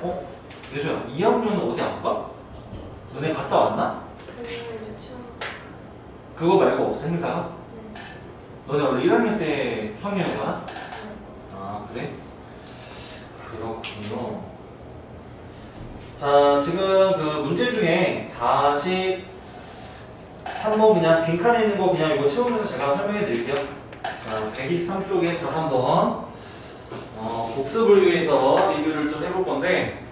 어? 예수야, 2학년은 어디 안 가? 너네 갔다 왔나? 그거 말고 없어, 행사가? 너네 원래 1학년 때 수학여행 가나? 아, 그래? 그렇군요. 자, 지금 그 문제 중에 43번 그냥 빈칸에 있는 거 그냥 이거 채우면서 제가 설명해 드릴게요. 자, 123쪽에 43번 복습을 위해서 리뷰를 좀 해볼 건데,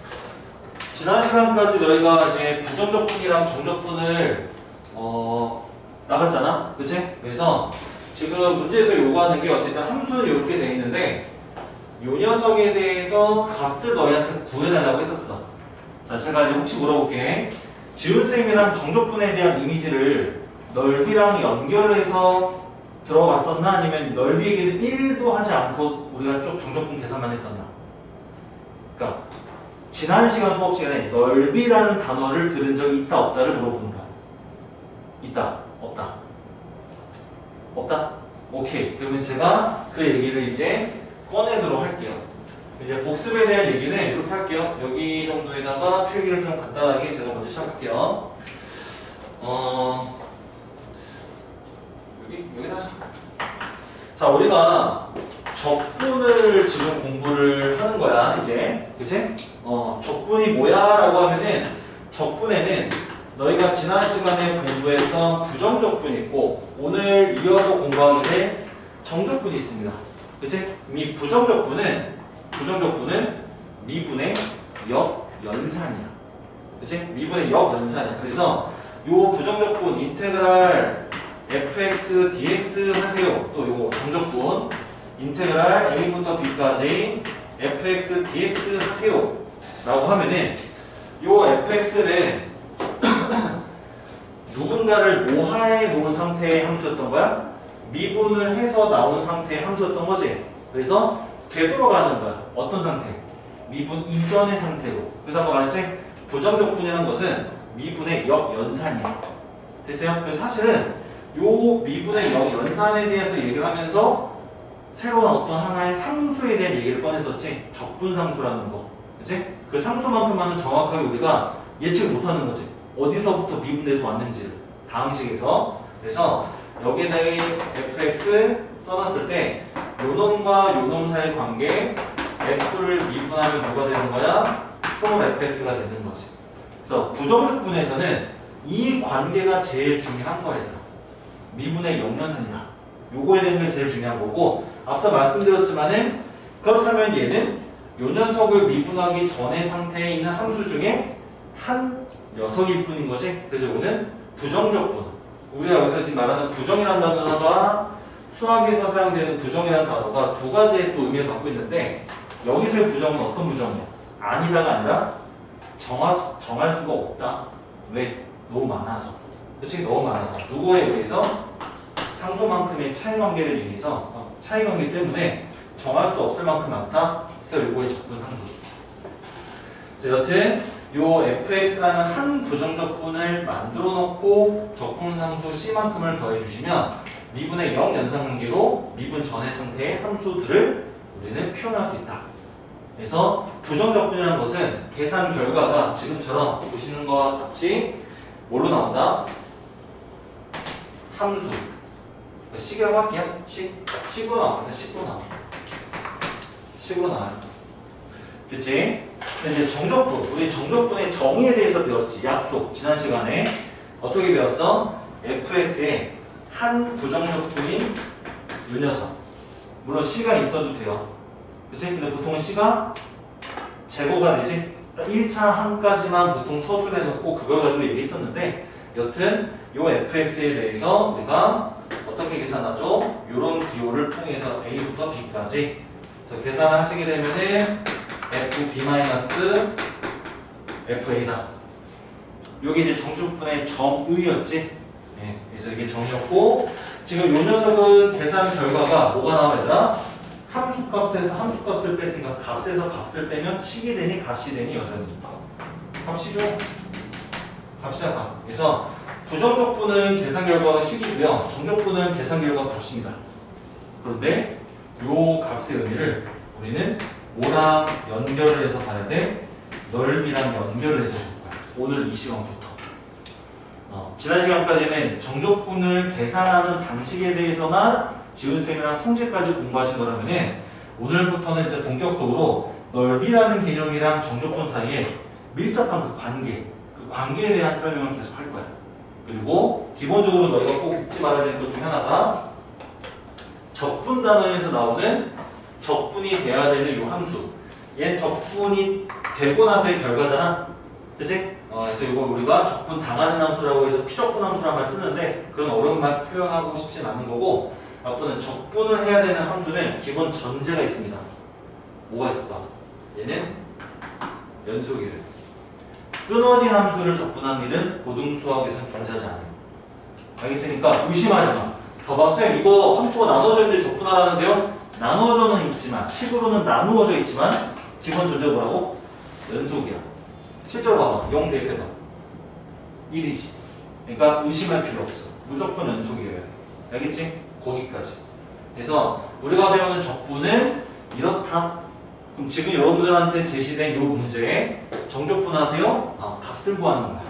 지난 시간까지 너희가 이제 부정적분이랑 정적분을 나갔잖아, 그치? 그래서 지금 문제에서 요구하는 게 어쨌든 함수는 이렇게 돼 있는데 요 녀석에 대해서 값을 너희한테 구해달라고 했었어. 자, 제가 이제 혹시 물어볼게. 지훈쌤이랑 정적분에 대한 이미지를 넓이랑 연결해서 들어갔었나? 아니면 넓이 얘기는 1도 하지 않고 우리가 쭉 정적분 계산만 했었나? 그러니까 지난 시간 수업 시간에 넓이라는 단어를 들은 적이 있다 없다를 물어보는 거야. 있다 없다? 없다? 오케이. 그러면 제가 그 얘기를 이제 꺼내도록 할게요. 이제 복습에 대한 얘기는 이렇게 할게요. 여기 정도에다가 필기를 좀 간단하게 제가 먼저 시작할게요. 여기다 하자. 자, 우리가 적분을 지금 공부를 하는 거야, 이제. 그치? 적분이 뭐야? 라고 하면은, 적분에는 너희가 지난 시간에 공부했던 부정적분이 있고, 오늘 이어서 공부하게 될 정적분이 있습니다. 그치? 이 부정적분은 미분의 역연산이야. 그치? 미분의 역연산이야. 그래서 요 부정적분 인테그랄 fx dx 하세요. 또 요거 정적분 인테그랄 a부터 b까지 fx dx 하세요 라고 하면은 요 fx는 누군가를 모하에 놓은 상태의 함수였던 거야. 미분을 해서 나온 상태의 함수였던 거지. 그래서 되돌아가는 거야. 어떤 상태? 미분 이전의 상태로. 그래서 아까 말했지? 부정적분이라는 것은 미분의 역연산이야. 됐어요? 그래서 사실은 요 미분의 역연산에 대해서 얘기를 하면서 새로운 어떤 하나의 상수에 대한 얘기를 꺼냈었지. 적분상수라는 거. 그치? 그 상수만큼만은 정확하게 우리가 예측을 못하는 거지. 어디서부터 미분돼서 왔는지를. 다음 식에서. 그래서 여기에다 fx 써놨을 때 요놈과 요놈 사이의 관계 f를 미분하면 뭐가 되는 거야? 스몰 fx가 되는 거지. 그래서 부정적분에서는 이 관계가 제일 중요한 거예요. 미분의 역연산이다. 요거에 대한 게 제일 중요한 거고, 앞서 말씀드렸지만은 그렇다면 얘는 요 녀석을 미분하기 전의 상태에 있는 함수 중에 한 녀석일 뿐인 거지. 그래서 이거는 부정적분. 우리가 여기서 지금 말하는 부정이라는 단어가 수학에서 사용되는 부정이라는 단어가 두 가지의 또 의미를 갖고 있는데, 여기서의 부정은 어떤 부정이야? 아니다가 아니라 정할 수가 없다. 왜? 너무 많아서. 그치? 너무 많아서. 누구에 의해서? 상수만큼의 차이관계를 위해서, 차이관계 때문에 정할 수 없을 만큼 많다. 그래서 요거의 적분상수. 여튼 요 fx라는 한 부정적분을 만들어 놓고 적분상수 c만큼을 더해주시면 미분의 역연산관계로 미분 전의 상태의 함수들을 우리는 표현할 수 있다. 그래서 부정적분이라는 것은 계산 결과가 지금처럼 보시는 것과 같이 뭘로 나온다? 함수. 식이라고 할게요. 식으로 나옵니다. 식으로 나와요. 그치? 이제 정적분. 우리 정적분의 정의에 대해서 배웠지. 약속. 지난 시간에. 어떻게 배웠어? fx의 한 부정적분인 요 녀석. 물론 C가 있어도 돼요. 그치? 근데 보통 C가 제거가 되지? 1차 항까지만 보통 서술해 놓고 그걸 가지고 얘기했었는데, 여튼 요 fx에 대해서 우리가 어떻게 계산하죠? 요런 기호를 통해서 a부터 b까지. 그래서 계산을 하시게 되면은 fb-fa다. 요게 이제 정적분의 정의였지? 네, 그래서 이게 정의였고, 지금 요 녀석은 계산 결과가 뭐가 나와야 되나? 함수값에서 함수값을 뺐으니까 값에서 값을 빼면 식이 되니 값이 되니 여전히 값이죠. 값이야 값. 그래서 부정적분은 계산 결과가 식이고요. 정적분은 계산 결과가 값입니다. 그런데 요 값의 의미를 우리는 뭐랑 연결을 해서 봐야 돼? 넓이랑 연결을 해서 볼 거야. 오늘 이 시간부터. 지난 시간까지는 정적분을 계산하는 방식에 대해서만 지훈쌤이랑 성질까지 공부하신 거라면은 오늘부터는 이제 본격적으로 넓이라는 개념이랑 정적분 사이에 밀접한 그 관계에 대한 설명을 계속 할 거야. 그리고 기본적으로 너희가 꼭 잊지 말아야 되는 것 중에 하나가 적분 단원에서 나오는 적분이 돼야 되는 요 함수. 얘는 적분이 되고 나서의 결과잖아. 그치? 그래서 이거 우리가 적분 당하는 함수라고 해서 피적분 함수란 말 쓰는데 그런 어려운 말 표현하고 싶진 않은 거고 앞으로는 적분을 해야 되는 함수는 기본 전제가 있습니다. 뭐가 있을까? 얘는 연속이래. 끊어진 함수를 적분하는 일은 고등수학에서는 존재하지 않아요. 알겠으니까 의심하지 마. 봐봐, 선생님 이거 함수가 나눠져 있는데 적분하라는데요? 나눠져는 있지만, 식으로는 나누어져 있지만 기본 존재가 뭐라고? 연속이야. 실제로 봐봐, 0 대입해봐. 1이지. 그러니까 의심할 필요 없어. 무조건 연속이어야 돼. 알겠지? 거기까지. 그래서 우리가 배우는 적분은 이렇다. 그럼 지금 여러분들한테 제시된 이 문제에 정적분하세요? 값을 구하는 거야.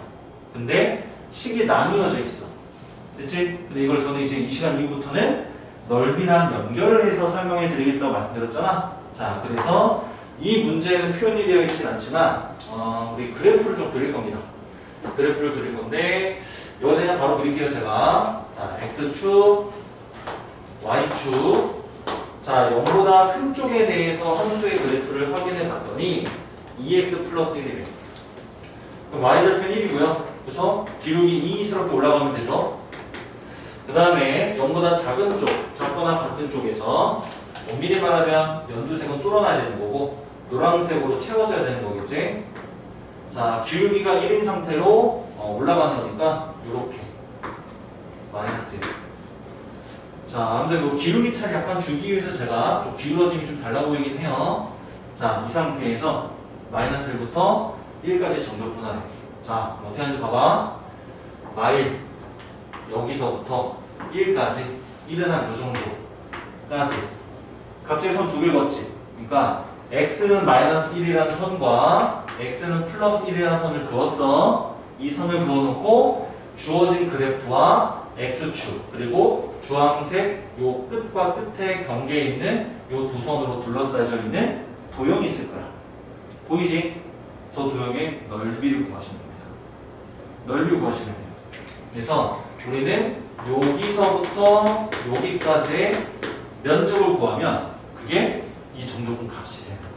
근데 식이 나뉘어져 있어. 됐지? 근데 이걸 저는 이제 이 시간 이후부터는 넓이랑 연결을 해서 설명해 드리겠다고 말씀드렸잖아. 자, 그래서 이 문제에는 표현이 되어 있진 않지만 우리 그래프를 좀 그릴 겁니다. 그래프를 그릴 건데 이거 그냥 바로 그릴게요, 제가. 자, X축, Y축. 자, 0보다 큰 쪽에 대해서 함수의 그래프를 확인해 봤더니 2x 플러스 1이래요. 그럼 y절편 1이고요. 그렇죠? 기울기 2스럽게 올라가면 되죠. 그 다음에 0보다 작은 쪽, 작거나 같은 쪽에서 엄밀히 말하면 연두색은 뚫어놔야 되는 거고 노란색으로 채워줘야 되는 거겠지. 자, 기울기가 1인 상태로 올라가는 거니까 이렇게 마이너스 1. 자, 근데 뭐 기울기 차를 약간 주기 위해서 제가 좀 기울어짐이 좀 달라 보이긴 해요. 자, 이 상태에서 마이너스 1부터 1까지 정적분하네. 자, 어떻게 하는지 봐봐. 마일 여기서부터 1까지 1은 한 요 정도까지 갑자기 선 두 개 걷지. 그러니까 x는 마이너스 1이라는 선과 x는 플러스 1이라는 선을 그었어. 이 선을 그어놓고 주어진 그래프와 x축 그리고 주황색 요 끝과 끝에 경계에 있는 요 두 선으로 둘러싸여져 있는 도형이 있을 거야. 보이지? 저 도형의 넓이를 구하시면 됩니다. 넓이를 구하시면 돼요. 그래서 우리는 여기서부터 여기까지의 면적을 구하면 그게 이 정적분 값이 되는 거야.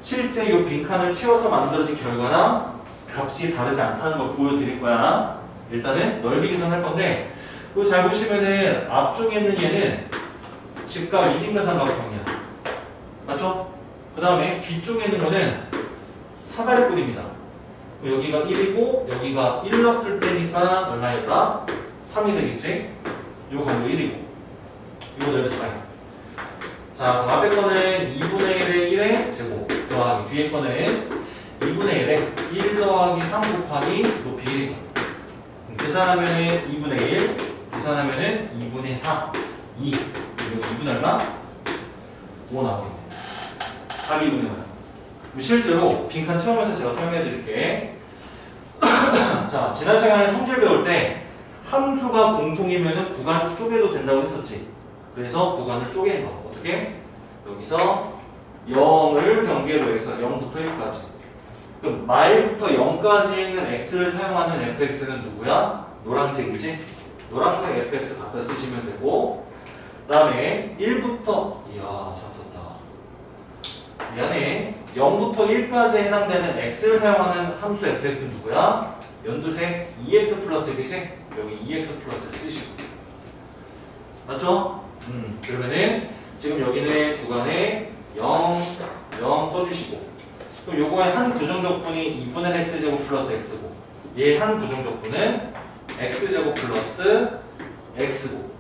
실제 이 빈칸을 채워서 만들어진 결과랑 값이 다르지 않다는 걸 보여드릴 거야. 일단은 넓이 계산할 건데 이거 잘 보시면은 앞쪽에 있는 얘는 직각 1인분 삼각형이야. 맞죠? 그 다음에 뒤쪽에 있는 거는 사다리꼴입니다. 여기가 1이고 여기가 1 넣었을 때니까 얼마였더라? 3이 되겠지? 요 강도 1이고 이거 넓이 더해. 자, 앞에 거는 2분의 1의 1의 제곱 더하기 뒤에 거는 2분의 1의 1 더하기 3 곱하기 높이 1이고 계산하면은 2분의 1 계산하면은 2분의 4 2 그리고 2분의 얼마? 5 나오겠네. 답이 2분의 5야. 실제로 빈칸 채우면서 제가 설명해 드릴게. 자, 지난 시간에 성질 배울 때 함수가 공통이면은 구간을 쪼개도 된다고 했었지. 그래서 구간을 쪼개는 거. 어떻게? 여기서 0을 경계로 해서 0부터 1까지. 그럼 마일부터 0까지는 x를 사용하는 fx는 누구야? 노란색이지? 노란색 fx 갖다 쓰시면 되고 그 다음에 1부터 이야 잡혔다. 미안해. 0부터 1까지 해당되는 x를 사용하는 함수 fx는 누구야? 연두색 2x 플러스 1이지? 여기 2x 플러스를 쓰시고 맞죠? 그러면은 지금 여기는 구간에 0, 0 써주시고 그럼 요거의 한 부정적분이 2분의 x제곱 플러스 x고 얘 한 부정적분은 x제곱 플러스 x고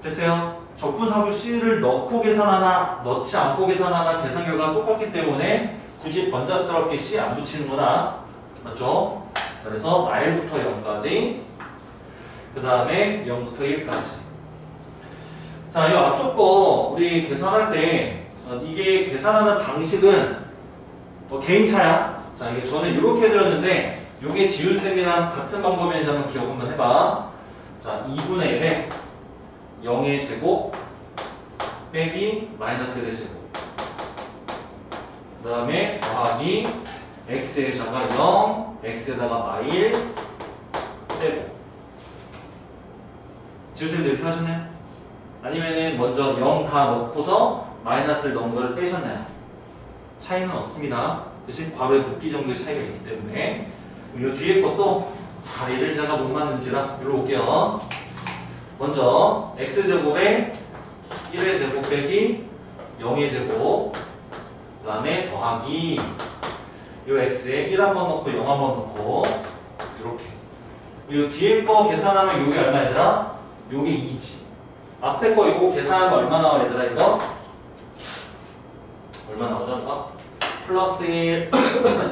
됐어요? 적분상수 C를 넣고 계산하나 넣지 않고 계산하나 계산 결과가 똑같기 때문에 굳이 번잡스럽게 C 안 붙이는구나. 맞죠? 자, 그래서 마일부터 0까지 그 다음에 0부터 1까지. 자, 이 앞쪽 거 우리 계산할 때 이게 계산하는 방식은 개인차야. 자, 이게 저는 이렇게 해드렸는데 요게 지울셈이랑 같은 방법인지 한번 기억 한번 해봐. 자, 2분의 1에 0의 제곱 빼기 마이너스 1의 제곱, 그 다음에 더하기 x에다가 0, x에다가 마일 빼고. 지우쌤도 이렇게 하셨나요? 아니면은 먼저 0 다 넣고서 마이너스를 넣은 걸 빼셨나요? 차이는 없습니다. 그치? 괄호에 묶기 정도의 차이가 있기 때문에. 이 뒤에 것도 자리를 제가 못 맞는지라 이리로 올게요. 먼저 x제곱에 1의 제곱 빼기 0의 제곱, 그 다음에 더하기 이 x에 1 한번 넣고 0 한번 넣고 이렇게. 이 뒤에 거 계산하면 이게 얼마 얘들아? 요게 2지. 앞에 거 이거 계산하면 얼마 나와 얘들아 이거? 얼마 나오죠 이거? 플러스 1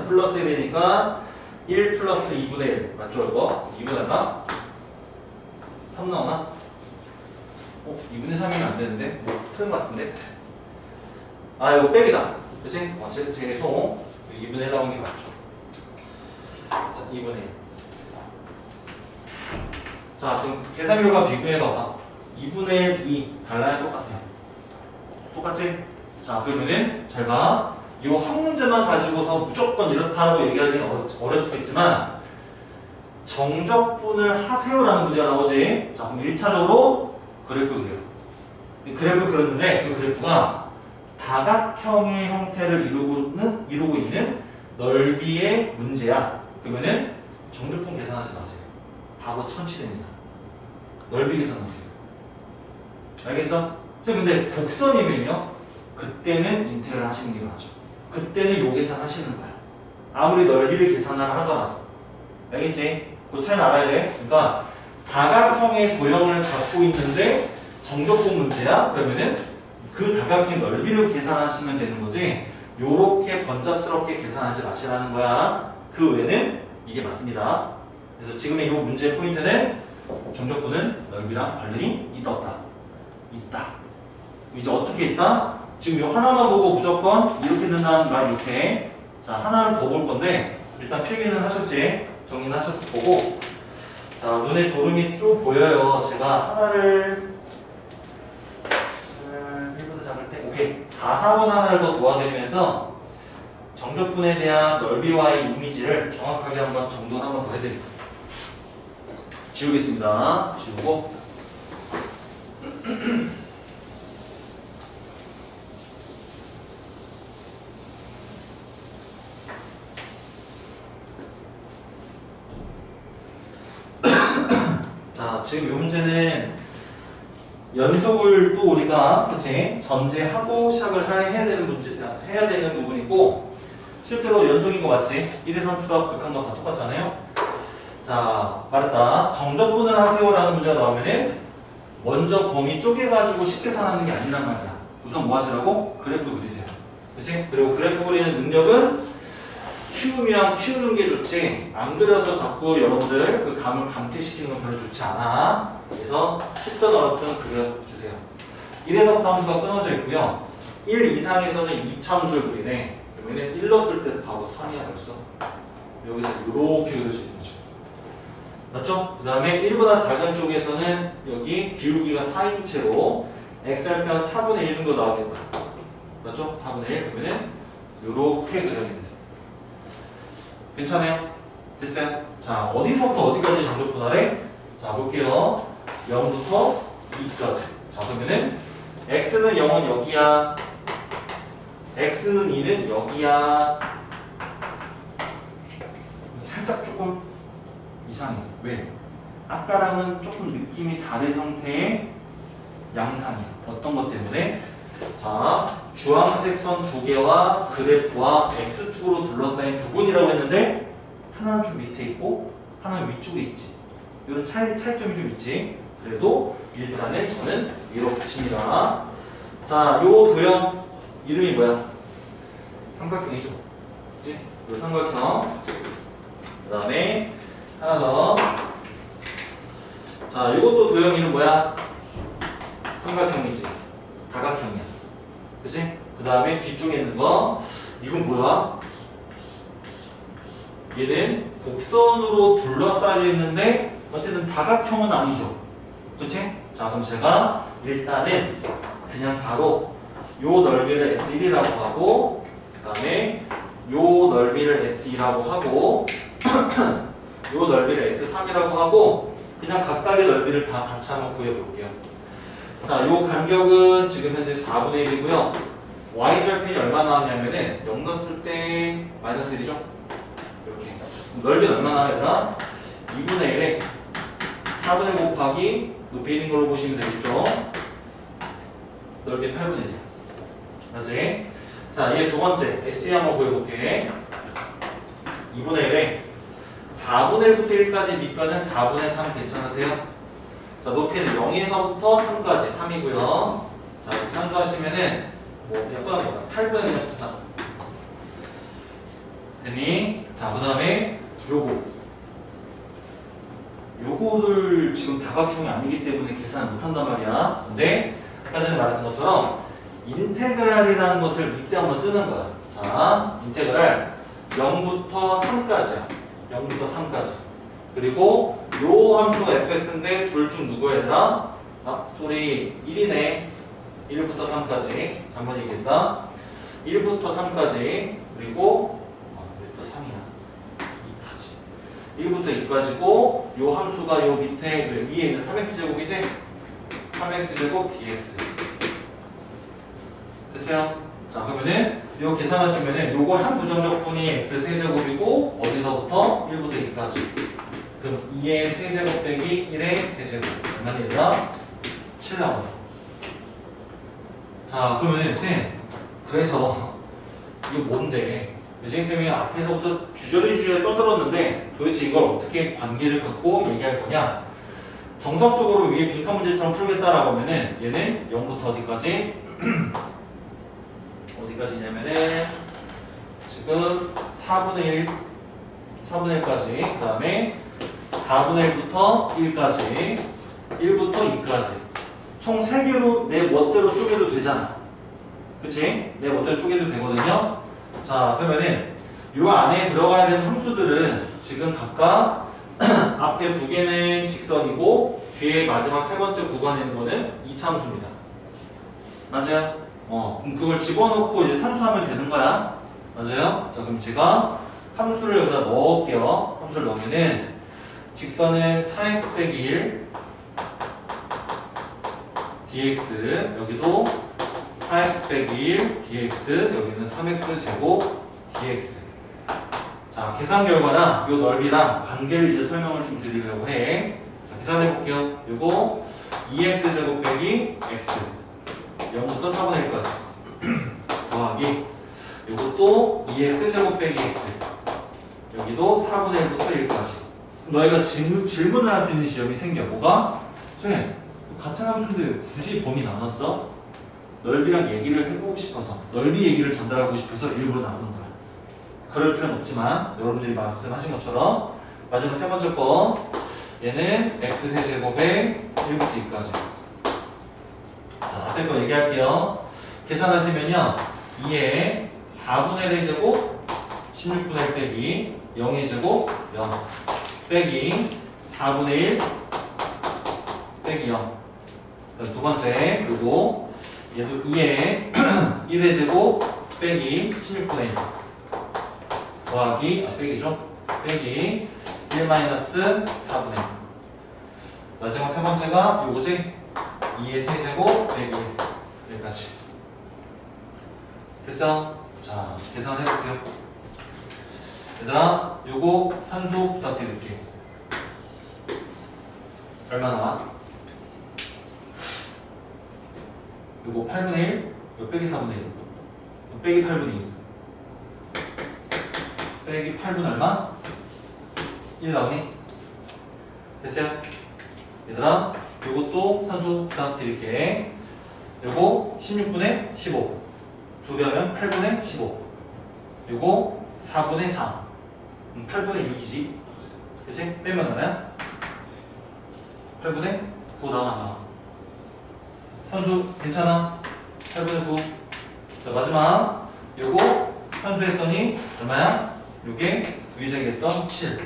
플러스 1이니까 1 플러스 2분의 1 맞죠 이거? 2분의 얼마? 3 나오나? 2분의 3이면 안 되는데? 뭐 틀린 것 같은데? 아 이거 빼기다. 그치? 죄송. 2분의 1 나온 게 맞죠. 자 2분의 1. 자 그럼 계산 결과 비교해봐봐. 2분의 1, 2 달라요? 똑같아요. 똑같지? 자 그러면은 잘 봐. 이 한 문제만 가지고서 무조건 이렇다라고 얘기하기는 어렵겠지만 정적분을 하세요라는 문제가 나오지. 자 그럼 1차적으로 그래프 그려요. 그래프 그렸는데 그 그래프가 다각형의 형태를 이루고 있는 넓이의 문제야. 그러면은 정적분 계산하지 마세요. 바보 천치됩니다. 넓이 계산하세요. 알겠어? 근데 곡선이면요 그때는 인테그랄 하시는 게 맞아. 그때는 요 계산 하시는 거야. 아무리 넓이를 계산하라 하더라도. 알겠지? 그 차이는 알아야 돼. 그러니까 다각형의 도형을 갖고 있는데 정적분 문제야? 그러면은 그 다각형의 넓이를 계산하시면 되는 거지. 요렇게 번잡스럽게 계산하지 마시라는 거야. 그 외에는 이게 맞습니다. 그래서 지금의 이 문제의 포인트는 정적분은 넓이랑 관련이 있다 없다? 있다. 이제 어떻게 있다? 지금 이 하나만 보고 무조건 이렇게 된다는 말 이렇게. 자 하나를 더 볼 건데 일단 필기는 하셨지? 정리는 하셨을 거고. 자 눈에 졸음이 좀 보여요. 제가 하나를 1보다 작을 때 오케이 4, 4번 하나를 더 도와드리면서 정적분에 대한 넓이와의 이미지를 정확하게 한번 정돈 한번 더 해드릴게요. 지우겠습니다. 지우고 자 지금 이 문제는 연속을 또 우리가 그치? 전제하고 시작을 해야 되는 부분이고 실제로 연속인 거 맞지? 1의 상수가 극한과 다 똑같잖아요. 자 말했다. 정적분을 하세요라는 문제가 나오면은 먼저 범위 쪼개가지고 쉽게 계산하는 게 아니란 말이야. 우선 뭐 하시라고? 그래프 그리세요. 그치? 그리고 그래프 그리는 능력은 키우면 키우는 게 좋지 안 그려서 자꾸 여러분들 그 감을 감퇴시키는 건 별로 좋지 않아. 그래서 쉽든 어렵든 그려주세요. 1에서부터 함수가 끊어져 있고요. 1 이상에서는 2차함수를 그리네. 그러면 1 넣었을 때 바로 3이야 벌써. 여기서 이렇게 그려지는 거죠. 맞죠? 그 다음에 1보다 작은 쪽에서는 여기 기울기가 4인 채로 x절편 4분의 1 정도 나오겠다. 맞죠? 4분의 1 그러면은 이렇게 그려야겠네. 괜찮아요? 됐어요? 자 어디서부터 어디까지 정적분하래? 자 볼게요. 0부터 2까지. 자 그러면은 x는 0은 여기야. x는 2는 여기야. 살짝 조금 이상해. 왜? 아까랑은 조금 느낌이 다른 형태의 양상이야. 어떤 것 때문에? 자, 주황색 선 두 개와 그래프와 x축으로 둘러싸인 부분이라고 했는데 하나는 좀 밑에 있고 하나는 위쪽에 있지. 이런 차이점이 좀 있지. 그래도 일단은 저는 밀어붙입니다. 자, 요 도형 이름이 뭐야? 삼각형이죠. 그치? 요 삼각형. 그 다음에 하나 더. 자, 요것도 도형 이름 뭐야? 삼각형이지. 다각형이야. 그치? 그 다음에 뒤쪽에 있는 거 이건 뭐야? 얘는 곡선으로 둘러싸여 있는데 어쨌든 다각형은 아니죠. 그치? 자, 그럼 제가 일단은 그냥 바로 요 넓이를 S1이라고 하고, 그 다음에 요 넓이를 S2라고 하고, 요 넓이를 S3이라고 하고, 그냥 각각의 넓이를 다 같이 한번 구해볼게요. 자, 요 간격은 지금 현재 4분의 1이고요. y절편이 얼마 나왔냐면은 0 넣었을 때 마이너스 1이죠? 이렇게. 넓이는 얼마 나와야 2분의 1에 4분의 1 곱하기 높이 있는 걸로 보시면 되겠죠? 넓이 8분의 1. 맞지? 자, 이게 두 번째. S2 한번 구해볼게. 2분의 1에 4분의 1부터 1까지 밑변은 4분의 3 괜찮으세요? 자, 높이는 0에서부터 3까지 3이고요. 자, 이렇게 산수하시면은 뭐 몇 번은 뭐다? 8분의 그냥 9다. 됐니? 자, 그 다음에 요거를 지금 다각형이 아니기 때문에 계산을 못한단 말이야. 근데 아까 전에 말했던 것처럼 인테그랄이라는 것을 이때 한번 쓰는 거야. 자, 인테그랄 0부터 3까지야. 0부터 3까지. 그리고 요 함수가 fx인데 둘 중 누구 얘들아? 아, 소리 1이네. 1부터 3까지. 잠깐 얘기했다. 1부터 3까지. 그리고 1부터 3이야. 2까지. 1부터 2까지고 요 함수가 요 밑에 위에 있는 3x제곱이지? 3x제곱 dx. 됐어요? 자, 그러면은 요 계산하시면은 요거 한 부정적분이 x 세제곱이고 어디서부터 1부터 2까지. 그럼 2의 세제곱 빼기 1의 세제곱. 얼마나 얘들아? 7 나와요. 자, 그러면은 쌤, 그래서 이게 뭔데? 선생님이 앞에서부터 주저리 떠들었는데 도대체 이걸 어떻게 관계를 갖고 얘기할 거냐? 정석적으로 위에 빈칸 문제처럼 풀겠다라고 하면은 얘는 0부터 어디까지? 어디까지냐면은 지금 4분의 1까지, 그 다음에 4분의 1부터 1까지, 1부터 2까지 총 3개로 내 멋대로 쪼개도 되잖아. 그치? 내 멋대로 쪼개도 되거든요. 자, 그러면은 요 안에 들어가야 되는 함수들은 지금 각각 앞에 2개는 직선이고 뒤에 마지막 세 번째 구간에 있는 거는 2차 함수입니다. 맞아요? 그럼 그걸 집어넣고 이제 산수하면 되는 거야. 맞아요? 자, 그럼 제가 함수를 여기다 넣을게요. 함수를 넣으면은 직선은 4x 빼기 1 dx, 여기도 4x 빼기 1 dx, 여기는 3x 제곱 dx. 자, 계산 결과랑 요 넓이랑 관계를 이제 설명을 좀 드리려고 해. 자, 계산해 볼게요. 요거 2x 제곱 빼기 x 0부터 4분의 1까지 더하기 요것도 2x 제곱 빼기 x 여기도 4분의 1부터 1까지. 너희가 질문을 할 수 있는 시험이 생겨. 뭐가? 선생님, 같은 함수인데 굳이 범위 나눴어? 넓이랑 얘기를 해보고 싶어서, 넓이 얘기를 전달하고 싶어서 일부러 나누는 거야. 그럴 필요는 없지만 여러분들이 말씀하신 것처럼 마지막 세 번째 거 얘는 x세제곱에 1부터 2까지. 자, 앞에 거 얘기할게요. 계산하시면요 2에 4분의 1의 제곱 16분의 1 빼기 0의 제곱 0 빼기 4분의 1 빼기 0. 두 번째 요거 얘도 2에 1의 제곱 빼기 16분의 1 더하기 빼기죠. 빼기 1 마이너스 4분의 1. 마지막 세 번째가 요거지. 2의 세제곱 빼기 1까지. 됐어? 자, 계산해볼게요. 얘들아, 요거 산수 부탁드릴게. 얼마 나와? 요거 8분의 1, 요 빼기 4분의 1, 요 빼기 8분의 1. 빼기 8분 얼마? 1 나오니? 됐어요? 얘들아, 요것도 산수 부탁드릴게. 요거 16분의 15. 2배 하면 8분의 15. 요거 4분의 3. 8분의 6이지. 그치? 빼면 얼마야? 8분의 9 나와. 산수 괜찮아? 8분의 9. 자, 마지막 요거 산수했더니 얼마야? 요게 위제했던 7.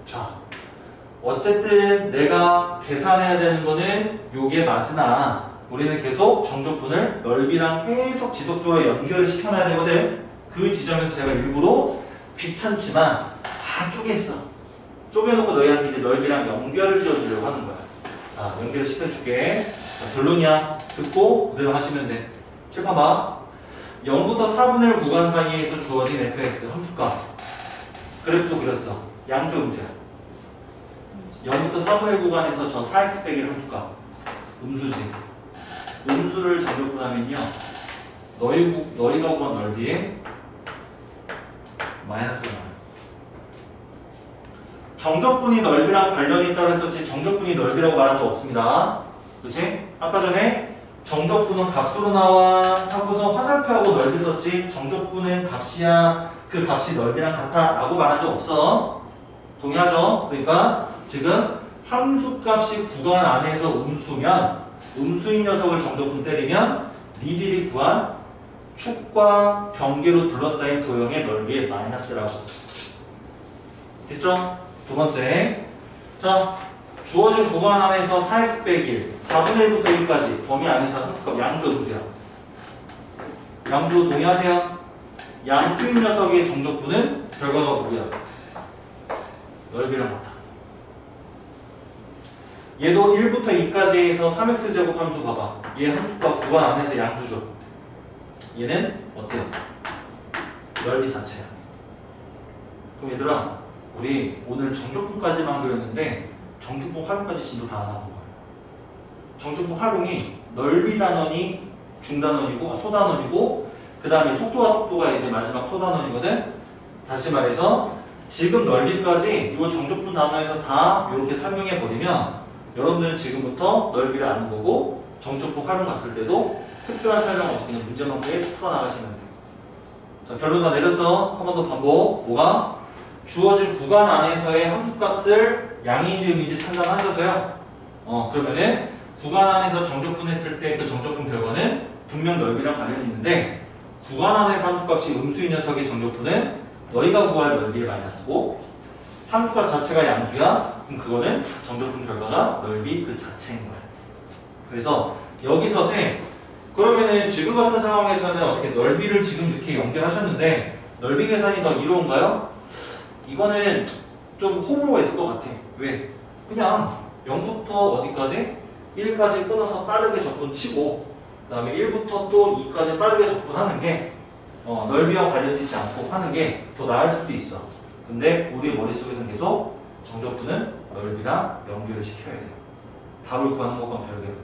자, 어쨌든 내가 계산해야 되는 거는 요게 맞으나 우리는 계속 정적분을 넓이랑 계속 지속적으로 연결을 시켜놔야 되거든. 그 지점에서 제가 일부러 귀찮지만 다 쪼갰어. 쪼개놓고 너희한테 이제 넓이랑 연결을 지어주려고 하는 거야. 자, 연결을 시켜줄게. 자, 결론이야. 듣고 그대로 하시면 돼. 칠판 봐. 0부터 4분의 1 구간 사이에서 주어진 fx 함수값. 그래프도 그렸어. 양수 음수야. 0부터 4분의 1 구간에서 저 4x 빼기 함수값. 음수지. 음수를 정적분하면요. 너희가 구한 넓이에 마이너스가 나와요. 정적분이 넓이랑 관련이 있다고 했었지 정적분이 넓이라고 말한 적 없습니다. 그치? 아까 전에 정적분은 값으로 나와 하고서 화살표하고 넓이 썼지 정적분은 값이야 그 값이 넓이랑 같아 라고 말한 적 없어. 동의하죠? 그러니까 지금 함수값이 구간 안에서 음수면 음수인 녀석을 정적분 때리면 니들이 구한 축과 경계로 둘러싸인 도형의 넓이의 마이너스라고. 됐죠? 두 번째. 자, 주어진 구간 안에서 4x 빼기 1, 4분의 1부터 1까지 범위 안에서 함수값 양수 음수야. 양수 동의하세요? 양수인 녀석의 정적분은 결과가 뭐야? 넓이랑 같아. 얘도 1부터 2까지 해서 3x제곱 함수 봐봐. 얘 함수값 구간 안에서 양수죠. 얘는 어때요? 넓이 자체야. 그럼 얘들아 우리 오늘 정적분까지만 그렸는데 정적분 활용까지 진도 다 안 하는 거야. 정적분 활용이 넓이 단원이 중단원이고 소단원이고 그 다음에 속도가 이제 마지막 소단원이거든. 다시 말해서 지금 넓이까지 이 정적분 단원에서 다 이렇게 설명해 버리면 여러분들은 지금부터 넓이를 아는 거고 정적분 활용 갔을 때도 특별한 설명 없이 그냥 문제만 계속 풀어나가시면 돼요. 자, 결론 다 내렸어. 한 번 더 반복. 뭐가? 주어진 구간 안에서의 함수값을 양인지 음인지 판단하셔서요. 그러면은 구간 안에서 정적분했을 때 그 정적분 결과는 분명 넓이랑 관련이 있는데 구간 안에서 함수값이 음수인 녀석의 정적분은 너희가 구할 넓이의 마이너스고 함수값 자체가 양수야. 그럼 그거는 정적분 결과가 넓이 그 자체인 거야. 그래서 여기서 그러면은 지금 같은 상황에서는 어떻게 넓이를 지금 이렇게 연결하셨는데 넓이 계산이 더 이로운가요? 이거는 좀 호불호가 있을 것 같아. 왜? 그냥 0부터 어디까지? 1까지 끊어서 빠르게 접근치고 그 다음에 1부터 또 2까지 빠르게 접근하는 게 넓이와 관련되지 않고 하는 게 더 나을 수도 있어. 근데 우리 머릿속에서는 계속 정적분은 넓이랑 연결을 시켜야 돼요. 답을 구하는 것과 별개로.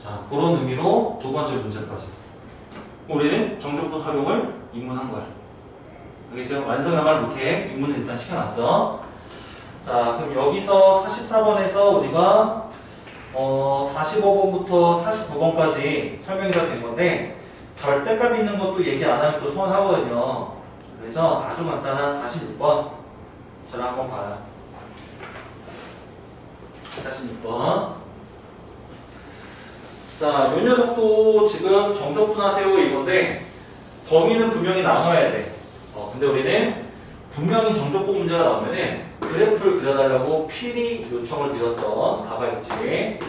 자, 그런 의미로 두 번째 문제까지. 우리는 정적분 활용을 입문한 거야. 알겠어요? 완성이란 말 못해. 입문은 일단 시켜놨어. 자, 그럼 여기서 44번에서 우리가 45번부터 49번까지 설명이 다 된 건데 절대값 있는 것도 얘기 안 하면 또 소원하거든요. 그래서 아주 간단한 46번 저랑 한번 봐요. 46번. 자, 이 녀석도 지금 정적분 하세요 이건데 범위는 분명히 나눠야 돼. 근데 우리는 분명히 정적분 문제가 나오면은 그래프를 그려달라고 필히 요청을 드렸던 가가 있지.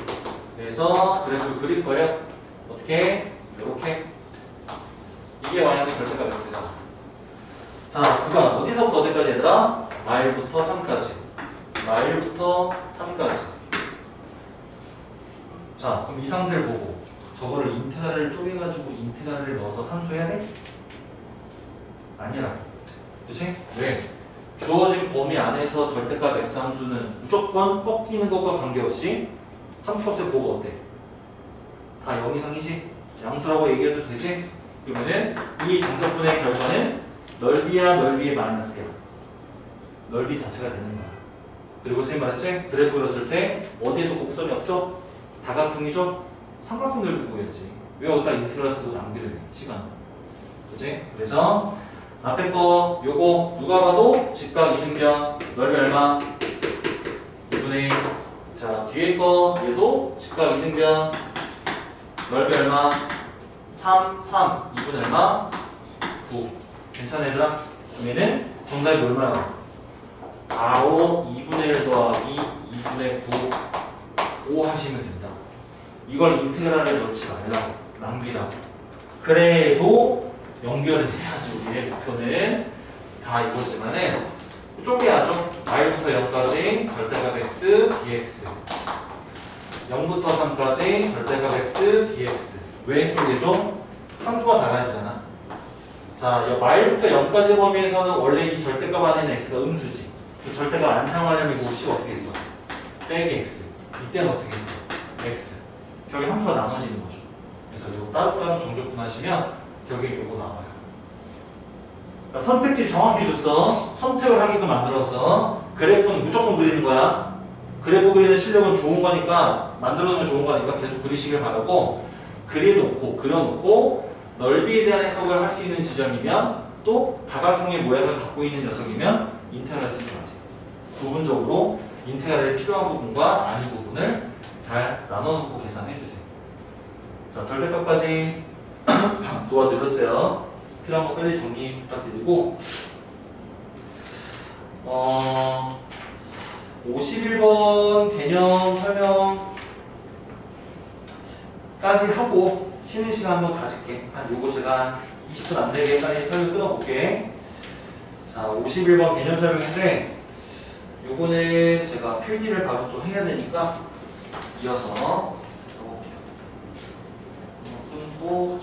그래서 그래프를 그릴 거예요. 어떻게? 이렇게. 이게 만약에 절대값 x잖아. 자, 구간 어디서부터 어디까지 얘들아? 마일부터 3까지. 마일부터 3까지. 자, 그럼 이 상태를 보고 저거를 인테그랄을 쪼개가지고 인테그랄을 넣어서 산수해야 돼? 아니라. 그치? 왜? 주어진 범위 안에서 절대값 x 함수는 무조건 꺾이는 것과 관계없이 함수값을 보고 어때? 다 0 이상이지? 양수라고 얘기해도 되지? 그러면은 이 정적분의 결과는 넓이야 넓이의 마이너스야. 넓이 자체가 되는 거야. 그리고 선생님 말했지? 그래프 그렸을 때 어디에도 곡선이 없죠? 다각형이죠? 삼각형을 구해야지. 왜 어디다 인테그랄 쓰고 낭비를 해? 시간. 그치? 그래서 앞에 거 요거 누가 봐도 직각 이등변 넓이 얼마? 2분의 1. 자, 뒤에 거 얘도 직각 이등변 넓이 얼마? 3, 2분의 얼마? 9. 괜찮아 얘들아? 그러면은 정답이 얼마나? 바로 2분의 1 더하기 2분의 9 5 하시면 된다. 이걸 인테그랄에 넣지 말라고. 낭비라고. 그래도 연결을 해야지. 우리의 목표는 다 이거지만은 쪼개야죠. y부터 0까지 절대값 x dx 0부터 3까지 절대값 x dx 왜 쪼개죠? 함수가 달라지잖아. 자, y부터 0까지 범위에서는 원래 이 절대값 안에는 x가 음수지. 그 절대값 안 사용하려면 이거 식이 어떻게 했어? 빼기 x. 이때는 어떻게 했어? x. 결국에 함수가 나눠지는 거죠. 그래서 이거 따로따로 정적분하시면 결국에 이거 나와요. 그러니까 선택지 정확히 줬어. 선택을 하게끔 만들었어. 그래프는 무조건 그리는 거야. 그래프 그리는 실력은 좋은 거니까 만들어놓으면 좋은 거니까 계속 그리시길 바라고 그려놓고 넓이에 대한 해석을 할 수 있는 지점이면 또 다각형의 모양을 갖고 있는 녀석이면 인테그랄 선택하세요. 부분적으로 인테그랄이 필요한 부분과 아닌 부분을 잘 나눠놓고 계산해주세요. 자, 절대값까지 도와드렸어요. 필요한 거 빨리 정리 부탁드리고 51번 개념 설명까지 하고 쉬는 시간 한번 가질게. 요거 제가 한 20분 안 되게 빨리 설명 끊어볼게. 자, 51번 개념 설명인데 요거는 제가 필기를 바로 또 해야 되니까 이어서 해볼게요. 끊고